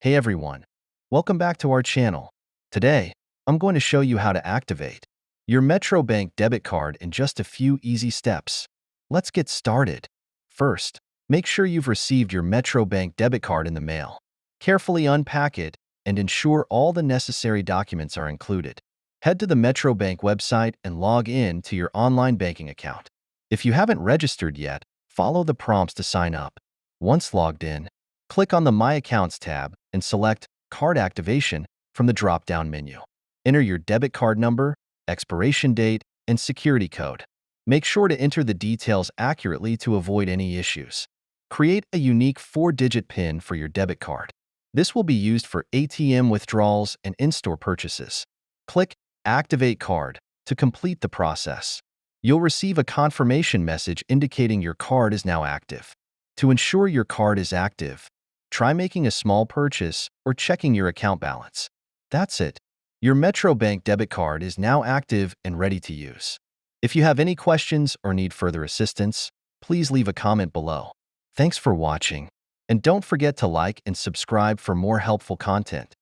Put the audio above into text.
Hey everyone, welcome back to our channel. Today, I'm going to show you how to activate your Metro Bank debit card in just a few easy steps. Let's get started. First, make sure you've received your Metro Bank debit card in the mail. Carefully unpack it and ensure all the necessary documents are included. Head to the Metro Bank website and log in to your online banking account. If you haven't registered yet, follow the prompts to sign up. Once logged in, click on the My Accounts tab and select Card Activation from the drop-down menu. Enter your debit card number, expiration date, and security code. Make sure to enter the details accurately to avoid any issues. Create a unique 4-digit PIN for your debit card. This will be used for ATM withdrawals and in-store purchases. Click Activate Card to complete the process. You'll receive a confirmation message indicating your card is now active. To ensure your card is active, try making a small purchase or checking your account balance. That's it. Your Metro Bank debit card is now active and ready to use. If you have any questions or need further assistance, please leave a comment below. Thanks for watching, and don't forget to like and subscribe for more helpful content.